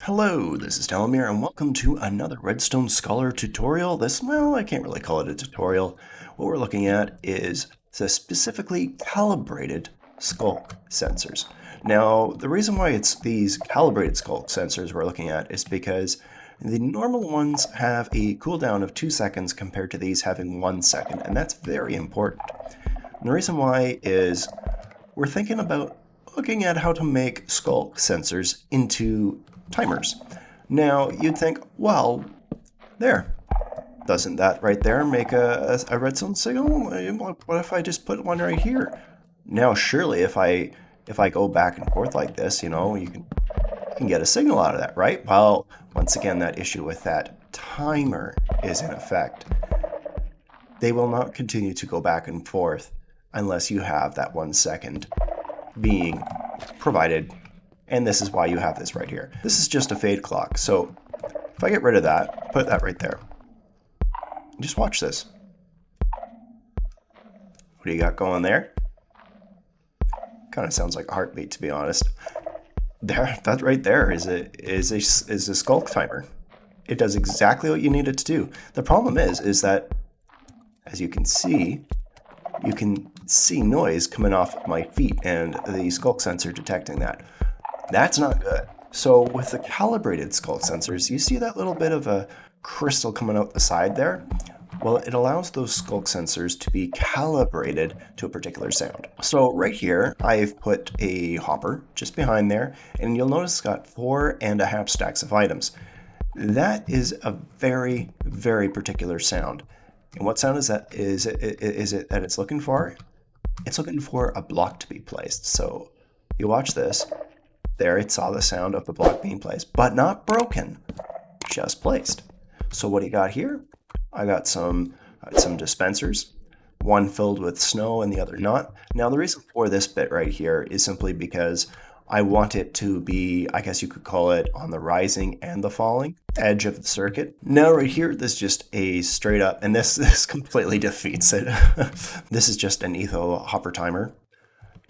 Hello, this is Delamere, and welcome to another Redstone Scholar tutorial. Well, I can't really call it a tutorial. What we're looking at is the specifically calibrated skulk sensors. Now, the reason why it's these calibrated skulk sensors we're looking at is because the normal ones have a cooldown of 2 seconds compared to these having 1 second, and that's very important. And the reason why is we're thinking about looking at how to make skulk sensors into timers. Now, you'd think, well, there. Doesn't that right there make a redstone signal? What if I just put one right here? Now, surely if I go back and forth like this, you can get a signal out of that, right? Well, once again, that issue with that timer is in effect. They will not continue to go back and forth unless you have that 1 second being provided. And this is why you have this right here. This is just a fade clock. So if I get rid of that, put that right there. Just watch this. What do you got going there? Kind of sounds like a heartbeat, to be honest. There, that right there is a skulk timer. It does exactly what you need it to do. The problem is that, as you can see noise coming off my feet and the skulk sensor detecting that. That's not good. So with the calibrated skulk sensors, you see that little bit of a crystal coming out the side there? Well, it allows those skulk sensors to be calibrated to a particular sound. So right here, I've put a hopper just behind there, and you'll notice it's got 4.5 stacks of items. That is a very, very particular sound. And what sound is that? Is it that it's looking for? It's looking for a block to be placed. So you watch this. There it saw the sound of the block being placed, but not broken, just placed. So what do you got here? I got some dispensers, one filled with snow and the other not. Now the reason for this bit right here is simply because I want it to be, I guess you could call it, on the rising and the falling edge of the circuit. Now right here, this is just a straight up, and this completely defeats it. This is just an etho hopper timer,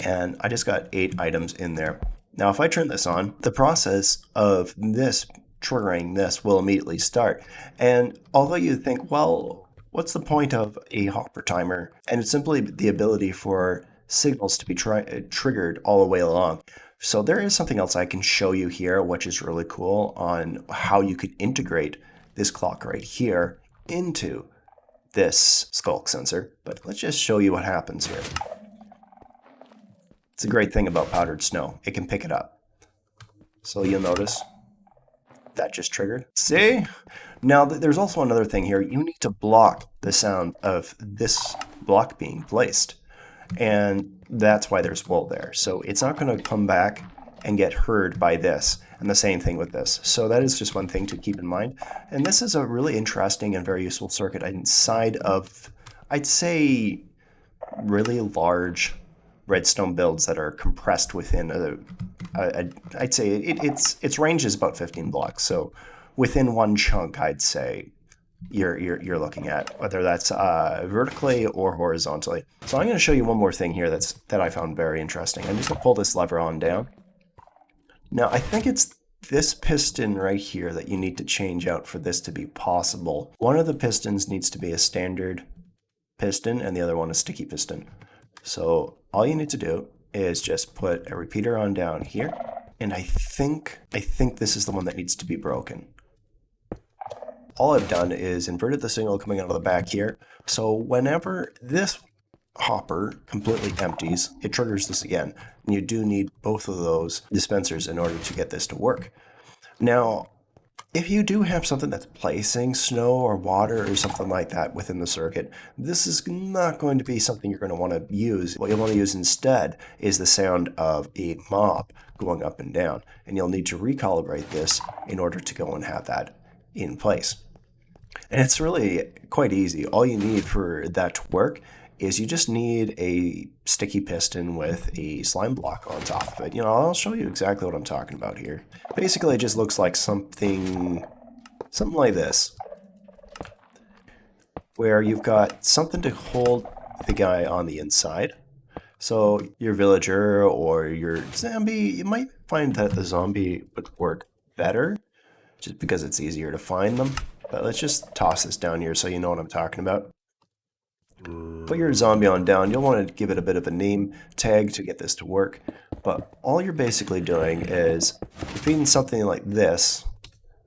and I just got 8 items in there. Now, if I turn this on, the process of this triggering this will immediately start. And although you think, well, what's the point of a hopper timer? And it's simply the ability for signals to be triggered all the way along. So there is something else I can show you here, which is really cool on how you could integrate this clock right here into this skulk sensor. But let's just show you what happens here. It's a great thing about powdered snow. It can pick it up. So you'll notice that just triggered. See? Now there's also another thing here. You need to block the sound of this block being placed. And that's why there's wool there. So it's not going to come back and get heard by this. And the same thing with this. So that is just one thing to keep in mind. And this is a really interesting and very useful circuit inside of, I'd say, really large redstone builds that are compressed within I'd say its range is about 15 blocks. So within one chunk, I'd say you're looking at, whether that's vertically or horizontally. So I'm going to show you one more thing here that I found very interesting. I'm just going to pull this lever on down. Now I think it's this piston right here that you need to change out for this to be possible. One of the pistons needs to be a standard piston and the other one a sticky piston. So all you need to do is just put a repeater on down here, and I think this is the one that needs to be broken. All I've done is inverted the signal coming out of the back here, so whenever this hopper completely empties, it triggers this again, and you do need both of those dispensers in order to get this to work. Now, if you do have something that's placing snow or water or something like that within the circuit, this is not going to be something you're going to want to use. What you'll want to use instead is the sound of a mop going up and down, and you'll need to recalibrate this in order to go and have that in place. And it's really quite easy. All you need for that to work is you just need a sticky piston with a slime block on top of it. I'll show you exactly what I'm talking about here. Basically, it just looks like something like this, where you've got something to hold the guy on the inside. So your villager or your zombie, you might find that the zombie would work better, just because it's easier to find them. But let's just toss this down here so you know what I'm talking about. Put your zombie on down. You'll want to give it a bit of a name tag to get this to work. But all you're basically doing is feeding something like this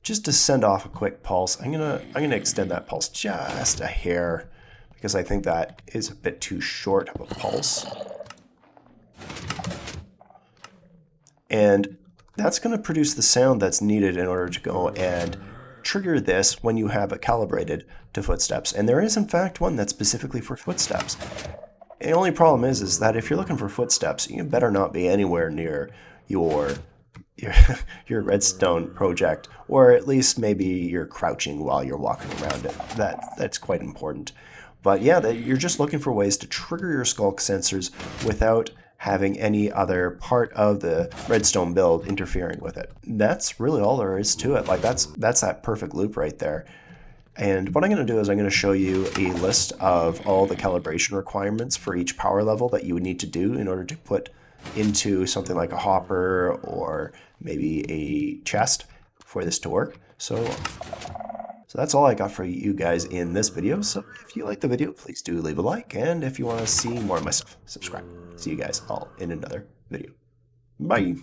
just to send off a quick pulse. I'm gonna extend that pulse just a hair because I think that is a bit too short of a pulse. And that's going to produce the sound that's needed in order to go and trigger this when you have it calibrated to footsteps. And there is, in fact, one that's specifically for footsteps. The only problem is that if you're looking for footsteps, you better not be anywhere near your redstone project, or at least maybe you're crouching while you're walking around it. That's quite important. But yeah, you're just looking for ways to trigger your Skulk sensors without having any other part of the redstone build interfering with it. That's really all there is to it. Like that's that perfect loop right there. And what I'm going to do is I'm going to show you a list of all the calibration requirements for each power level that you would need to do in order to put into something like a hopper or maybe a chest for this to work. So that's all I got for you guys in this video. So if you like the video, please do leave a like. And if you want to see more of my stuff, subscribe. See you guys all in another video. Bye.